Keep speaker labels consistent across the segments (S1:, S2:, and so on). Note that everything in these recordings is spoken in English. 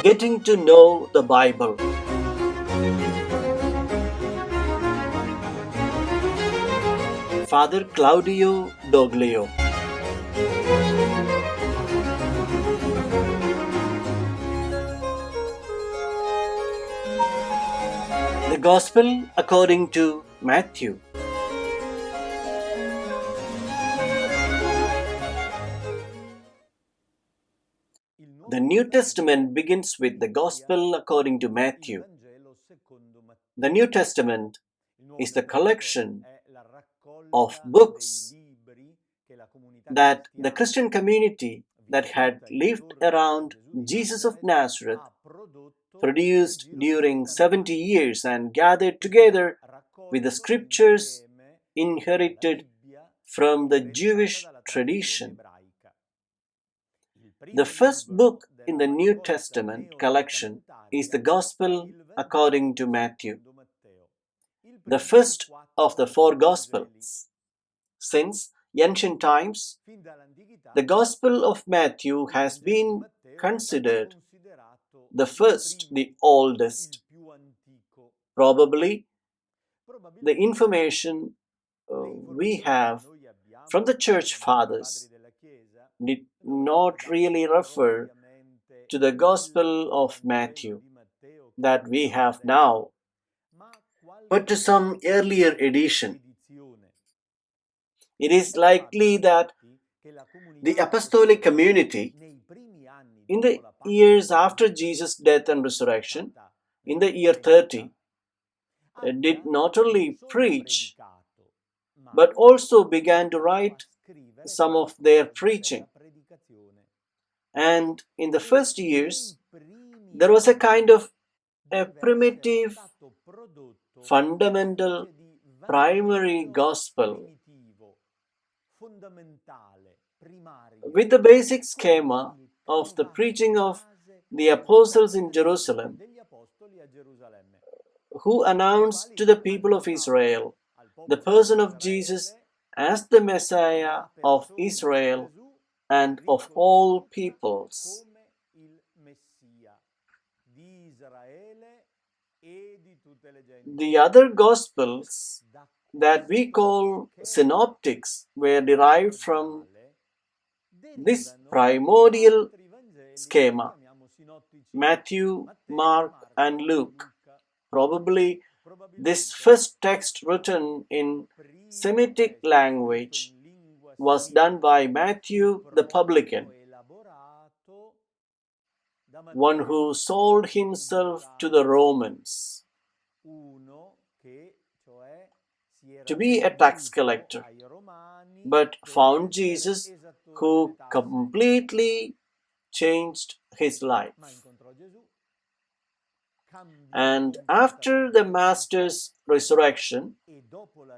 S1: Getting to know the Bible. Father Claudio Doglio. The Gospel according to Matthew. The New Testament begins with the Gospel according to Matthew. The New Testament is the collection of books that the Christian community that had lived around Jesus of Nazareth produced during 70 years and gathered together with the scriptures inherited from the Jewish tradition. The first book in the New Testament collection is the Gospel according to Matthew, the first of the four Gospels. Since ancient times, the Gospel of Matthew has been considered the first, the oldest. Probably the information we have from the church fathers did not really refer to the Gospel of Matthew that we have now, but to some earlier edition. It is likely that the apostolic community, in the years after Jesus' death and resurrection, in the year 30, did not only preach but also began to write some of their preaching. And in the first years, there was a kind of a primitive, fundamental, primary gospel with the basic schema of the preaching of the apostles in Jerusalem, who announced to the people of Israel the person of Jesus as the Messiah of Israel and of all peoples. The other Gospels that we call synoptics were derived from this primordial schema: Matthew, Mark, and Luke. Probably this first text written in Semitic language was done by Matthew the publican, one who sold himself to the Romans to be a tax collector, but found Jesus, who completely changed his life. And after the Master's resurrection,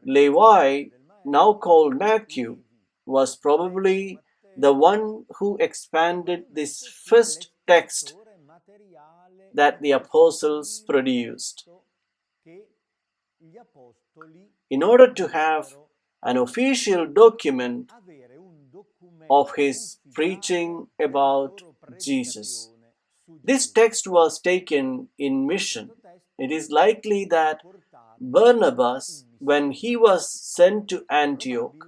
S1: Levi, now called Matthew, was probably the one who expanded this first text that the apostles produced. In order to have an official document of his preaching about Jesus, this text was taken in mission. It is likely that Barnabas, when he was sent to Antioch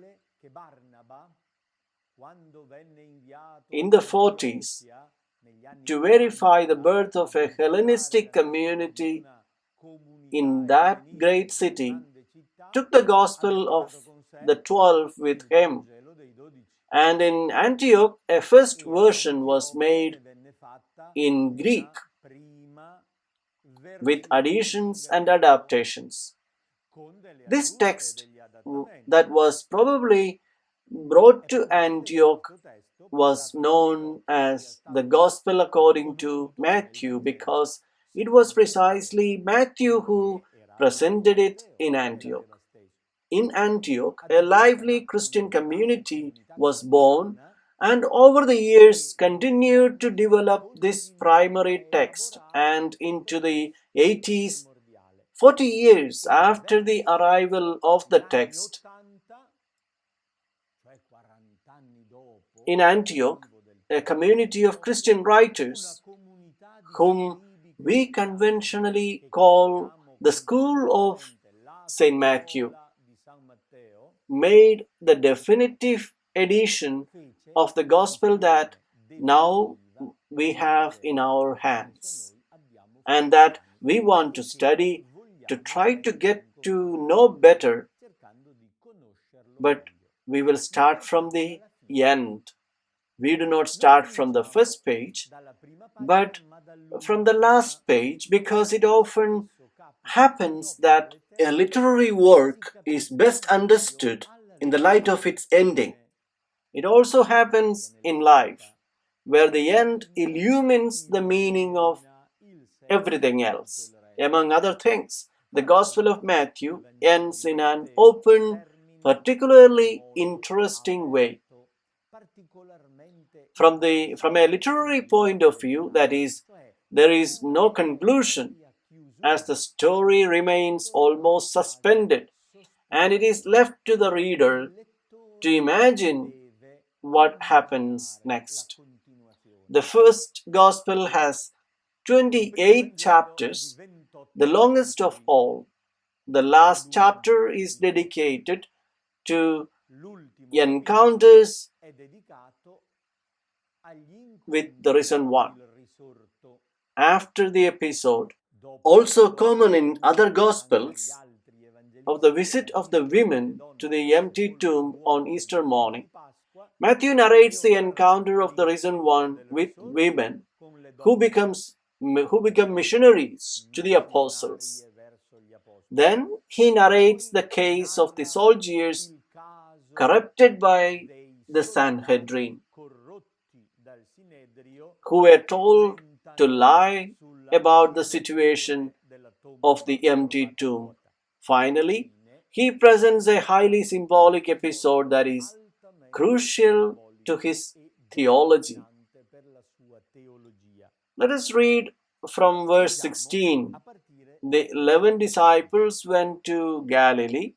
S1: in the 40s to verify the birth of a Hellenistic community in that great city, took the Gospel of the 12 with him. And in Antioch, a first version was made in Greek with additions and adaptations. This text that was probably brought to Antioch was known as the Gospel according to Matthew because it was precisely Matthew who presented it in Antioch. In Antioch, a lively Christian community was born and over the years continued to develop this primary text, and into the 80s, 40 years after the arrival of the text in Antioch, a community of Christian writers whom we conventionally call the School of St. Matthew, made the definitive edition of the Gospel that now we have in our hands and that we want to study to try to get to know better, but we will start from the end. We do not start from the first page, but from the last page, because it often happens that a literary work is best understood in the light of its ending. It also happens in life, where the end illumines the meaning of everything else. Among other things, the Gospel of Matthew ends in an open, particularly interesting way. From a literary point of view, that is, there is no conclusion, as the story remains almost suspended, and it is left to the reader to imagine what happens next. The first Gospel has 28 chapters, the longest of all. The last chapter is dedicated to encounters with the risen one. After the episode, also common in other Gospels, of the visit of the women to the empty tomb on Easter morning, Matthew narrates the encounter of the risen one with women who become missionaries to the apostles. Then he narrates the case of the soldiers corrupted by the Sanhedrin, who were told to lie about the situation of the empty tomb. Finally, he presents a highly symbolic episode that is crucial to his theology. Let us read from verse 16. The 11 disciples went to Galilee,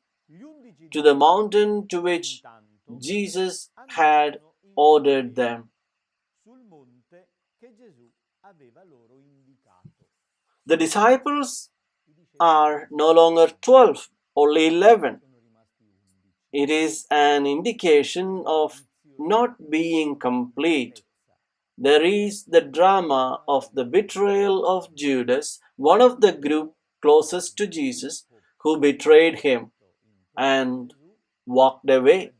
S1: to the mountain to which Jesus had ordered them. The disciples are no longer 12, only 11. It is an indication of not being complete. There is the drama of the betrayal of Judas, one of the group closest to Jesus, who betrayed him and walked away.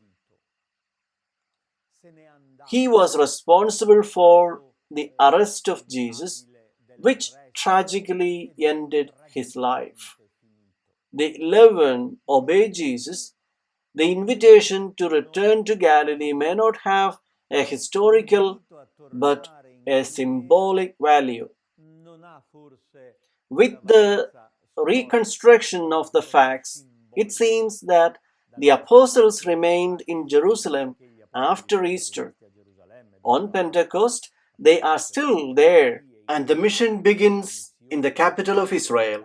S1: He was responsible for the arrest of Jesus, which tragically ended his life. The 11 obey Jesus. The invitation to return to Galilee may not have a historical but a symbolic value. With the reconstruction of the facts, it seems that the apostles remained in Jerusalem after Easter. On Pentecost, they are still there, and the mission begins in the capital of Israel.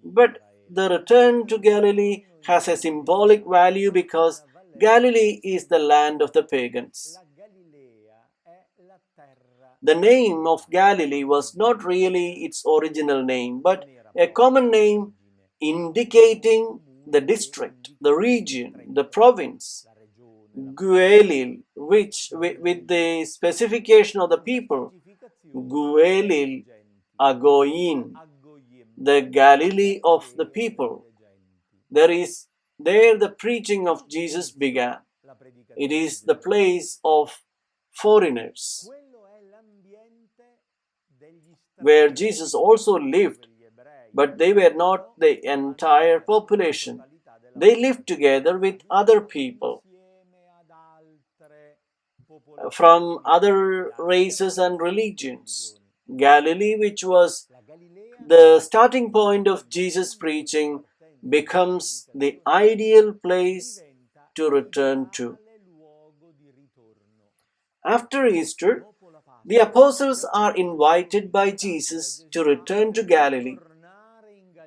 S1: But the return to Galilee has a symbolic value because Galilee is the land of the pagans. The name of Galilee was not really its original name, but a common name indicating the district, the region, the province. Guelil, which with the specification of the people, Guelil Agoyin, the Galilee of the people. There the preaching of Jesus began. It is the place of foreigners, where Jesus also lived, but they were not the entire population. They lived together with other people from other races and religions. Galilee, which was the starting point of Jesus' preaching, becomes the ideal place to return to. After Easter, the apostles are invited by Jesus to return to Galilee,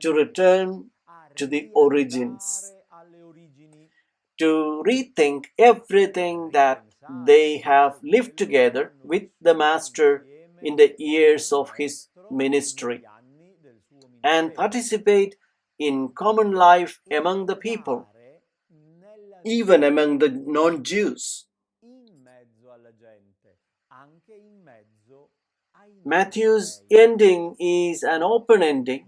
S1: to return to the origins, to rethink everything that they have lived together with the Master in the years of his ministry and participate in common life among the people, even among the non-Jews. Matthew's ending is an open ending,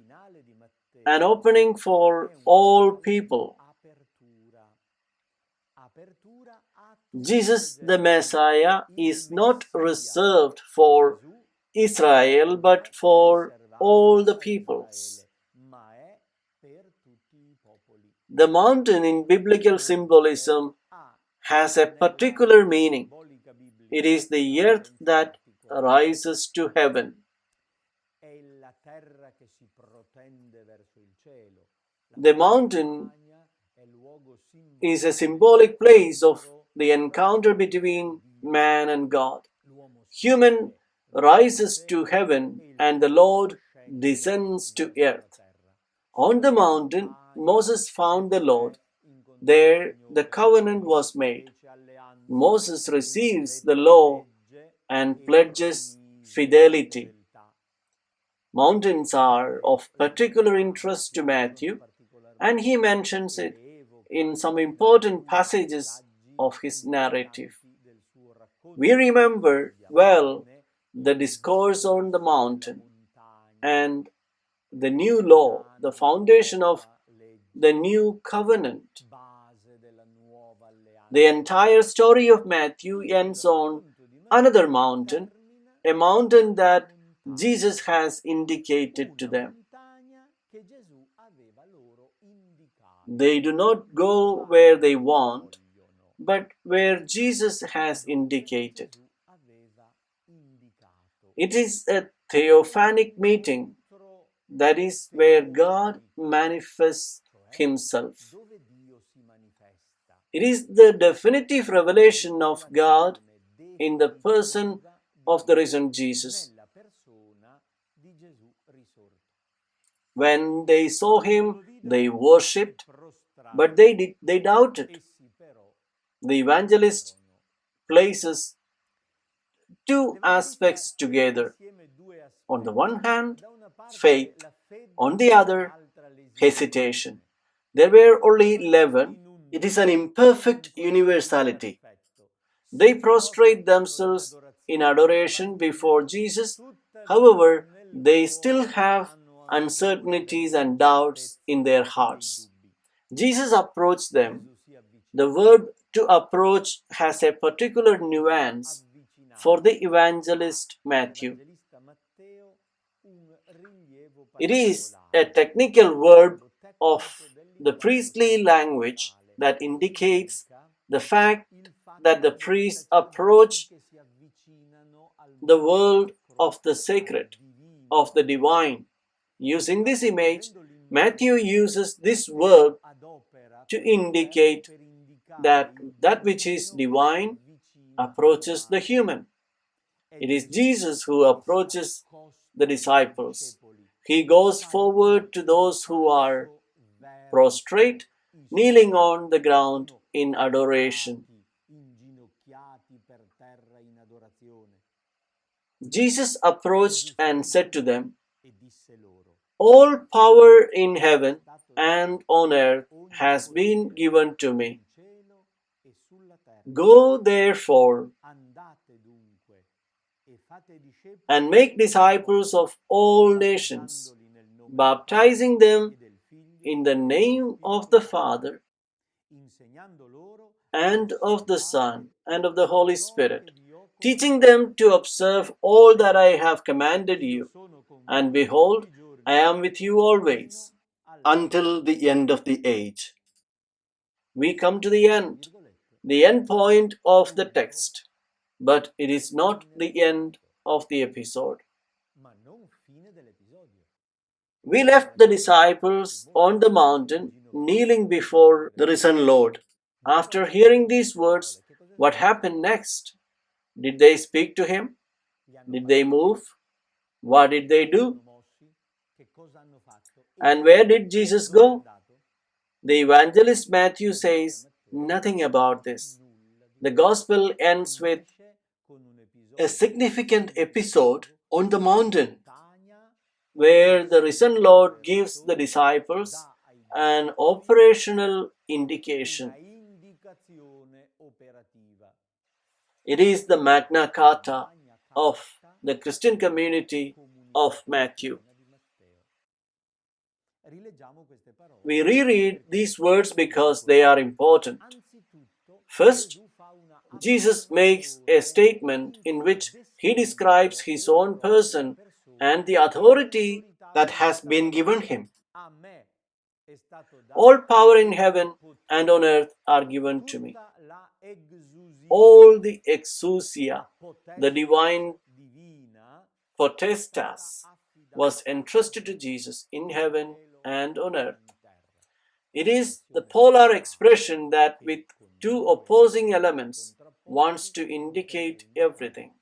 S1: an opening for all people. Jesus the Messiah is not reserved for Israel but for all the peoples. The mountain in biblical symbolism has a particular meaning. It is the earth that rises to heaven. The mountain is a symbolic place of the encounter between man and God. Human rises to heaven and the Lord descends to earth. On the mountain, Moses found the Lord. There, the covenant was made. Moses receives the law and pledges fidelity. Mountains are of particular interest to Matthew, and he mentions it in some important passages of his narrative. We remember well the discourse on the mountain and the new law, the foundation of the new covenant. The entire story of Matthew ends on another mountain, a mountain that Jesus has indicated to them. They do not go where they want, but where Jesus has indicated. It is a theophanic meeting, that is where God manifests himself. It is the definitive revelation of God in the person of the risen Jesus. When they saw him, they worshipped, but they doubted. The evangelist places two aspects together. On the one hand, faith. On the other, hesitation. There were only 11. It is an imperfect universality. They prostrate themselves in adoration before Jesus. However, they still have uncertainties and doubts in their hearts. Jesus approached them. The verb to approach has a particular nuance for the evangelist Matthew. It is a technical verb of the priestly language that indicates the fact that the priests approach the world of the sacred, of the divine. Using this image, Matthew uses this verb to indicate that that which is divine approaches the human. It is Jesus who approaches the disciples. He goes forward to those who are prostrate, kneeling on the ground in adoration. Jesus approached and said to them, "All power in heaven and on earth has been given to me. Go therefore and make disciples of all nations, baptizing them in the name of the Father and of the Son and of the Holy Spirit, teaching them to observe all that I have commanded you. And behold, I am with you always, until the end of the age." We come to the end point of the text, but it is not the end of the episode. We left the disciples on the mountain, kneeling before the risen Lord. After hearing these words, what happened next? Did they speak to him? Did they move? What did they do? And where did Jesus go? The evangelist Matthew says nothing about this. The gospel ends with a significant episode on the mountain, where the risen Lord gives the disciples an operational indication. It is the Magna Carta of the Christian community of Mathew. We reread these words because they are important. First, Jesus makes a statement in which he describes his own person and the authority that has been given him. All power in heaven and on earth are given to me. All the exousia, the divine potestas, was entrusted to Jesus in heaven and on earth. It is the polar expression that, with two opposing elements, wants to indicate everything.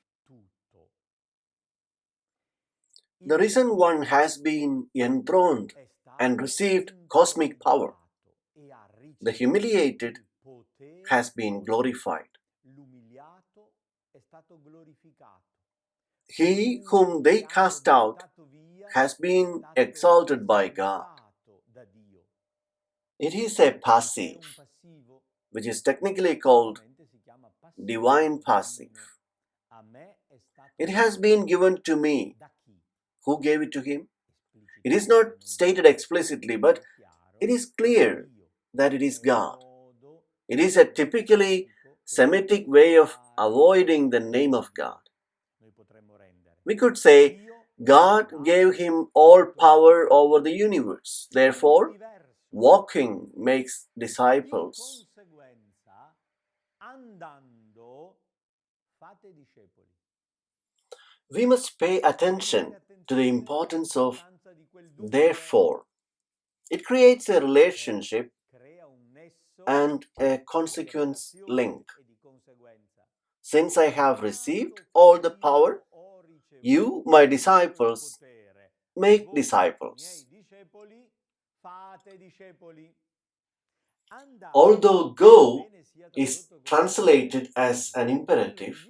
S1: The risen one has been enthroned and received cosmic power. The humiliated has been glorified. He whom they cast out has been exalted by God. It is a passive, which is technically called divine passive. It has been given to me. Who gave it to him? It is not stated explicitly, but it is clear that it is God. It is a typically Semitic way of avoiding the name of God. We could say, God gave him all power over the universe. Therefore, walking makes disciples. We must pay attention to the importance of therefore. It creates a relationship and a consequence link. Since I have received all the power, you, my disciples, make disciples. Although go is translated as an imperative,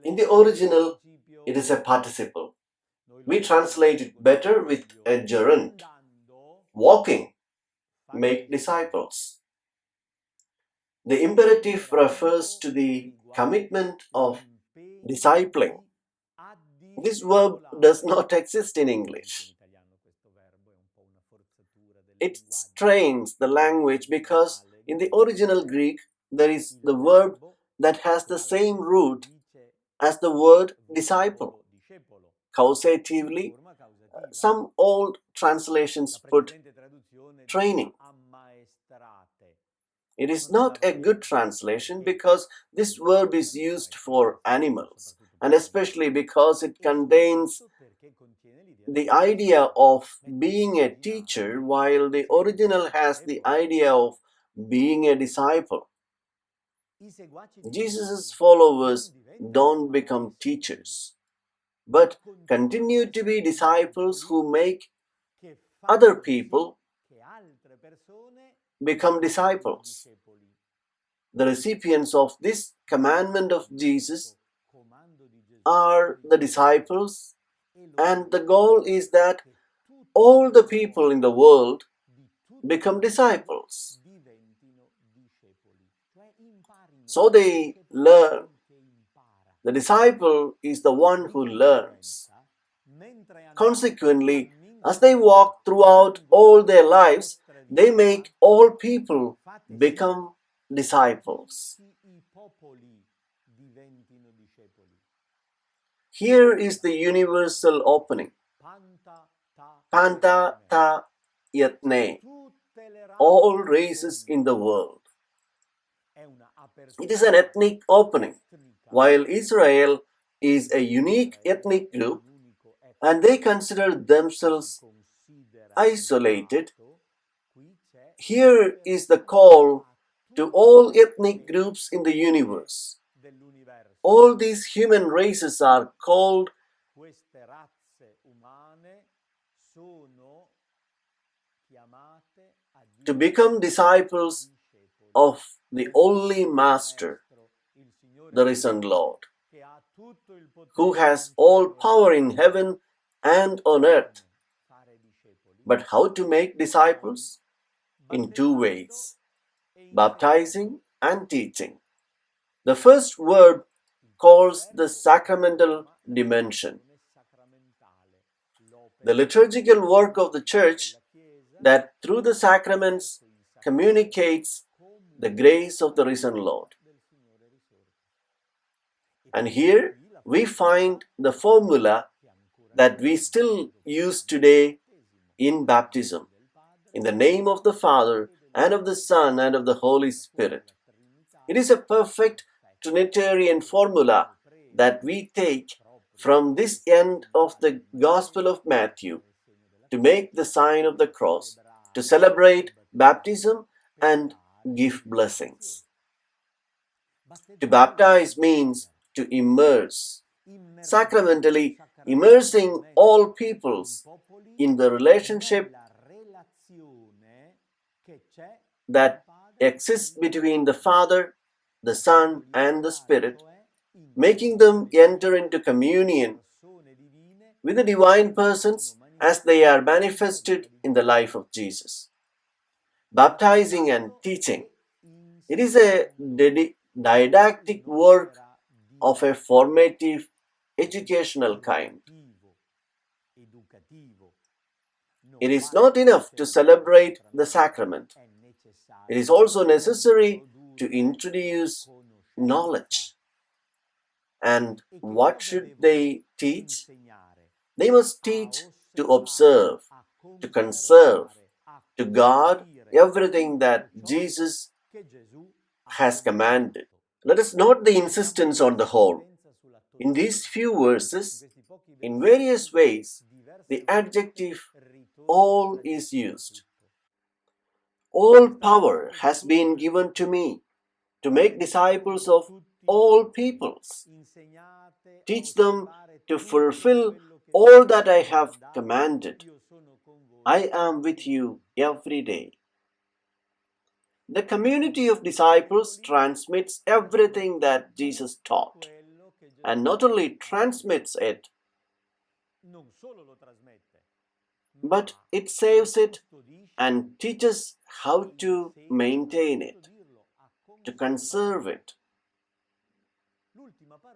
S1: in the original it is a participle. We translate it better with a gerund. Walking, make disciples. The imperative refers to the commitment of discipling. This verb does not exist in English. It strains the language because in the original Greek there is the verb that has the same root as the word disciple. Causatively, some old translations put training. It is not a good translation because this verb is used for animals, and especially because it contains the idea of being a teacher while the original has the idea of being a disciple. Jesus' followers don't become teachers, but continue to be disciples who make other people become disciples. The recipients of this commandment of Jesus are the disciples, and the goal is that all the people in the world become disciples. So they learn. The disciple is the one who learns. Consequently, as they walk throughout all their lives, they make all people become disciples. Here is the universal opening. Panta ta yatne. All races in the world. It is an ethnic opening. While Israel is a unique ethnic group and they consider themselves isolated, here is the call to all ethnic groups in the universe. All these human races are called to become disciples of the only Master, the risen Lord. who has all power in heaven and on earth. But how to make disciples? In two ways: baptizing and teaching. The first word calls the sacramental dimension, the liturgical work of the Church that through the sacraments communicates the grace of the risen Lord. And here we find the formula that we still use today in baptism, in the name of the Father, and of the Son, and of the Holy Spirit. It is a perfect Trinitarian formula that we take from this end of the Gospel of Matthew to make the sign of the cross, to celebrate baptism and give blessings. To baptize means to immerse, sacramentally immersing all peoples in the relationship that exists between the Father, the Son, and the Spirit, making them enter into communion with the divine persons as they are manifested in the life of Jesus. Baptizing and teaching. It is a didactic work of a formative educational kind. It is not enough to celebrate the sacrament. It is also necessary to introduce knowledge. And what should they teach? They must teach to observe, to conserve, to guard everything that Jesus has commanded. Let us note the insistence on the whole. In these few verses, in various ways, the adjective all is used. All power has been given to me to make disciples of all peoples. Teach them to fulfill all that I have commanded. I am with you every day. The community of disciples transmits everything that Jesus taught, and not only transmits it, but it saves it and teaches how to maintain it, to conserve it.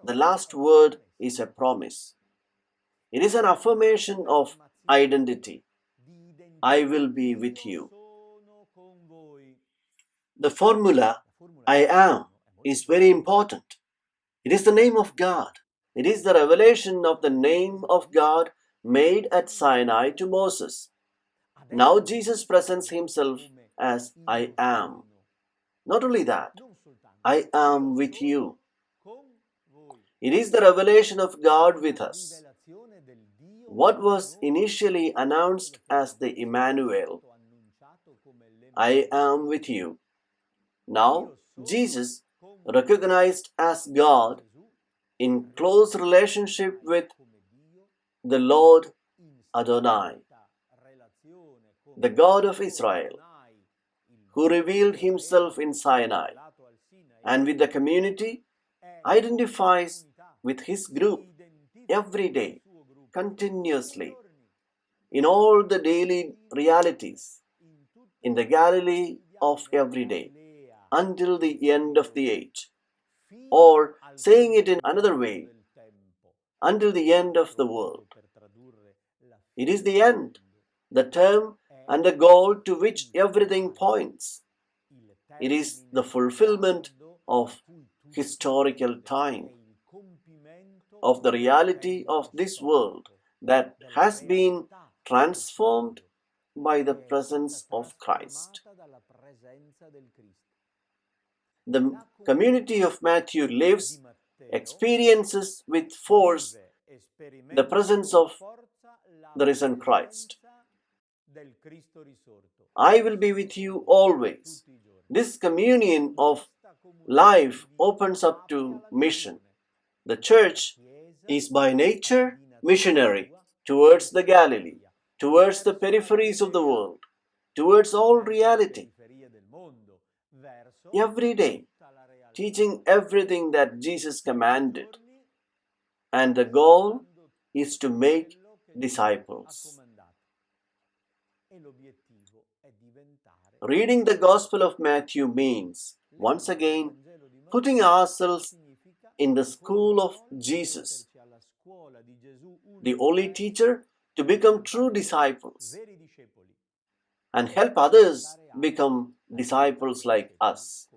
S1: The last word is a promise. It is an affirmation of identity. I will be with you. The formula, I am, is very important. It is the name of God. It is the revelation of the name of God made at Sinai to Moses. Now Jesus presents himself as I am. Not only that, I am with you. It is the revelation of God with us. What was initially announced as the Emmanuel, I am with you. Now Jesus, recognized as God, in close relationship with the Lord Adonai, the God of Israel, who revealed himself in Sinai, and with the community, identifies with his group every day, continuously, in all the daily realities, in the Galilee of every day, until the end of the age. Or, saying it in another way, until the end of the world. It is the end, the term and the goal to which everything points. It is the fulfillment of historical time, of the reality of this world that has been transformed by the presence of Christ. The community of Mathew lives, experiences with force the presence of the risen Christ. I will be with you always. This communion of life opens up to mission. The church is by nature missionary towards the Galilee, towards the peripheries of the world, towards all reality. Every day, teaching everything that Jesus commanded. and the goal is to make disciples. Reading the Gospel of Matthew means, once again, putting ourselves in the school of Jesus, the only teacher, to become true disciples and help others become disciples like us.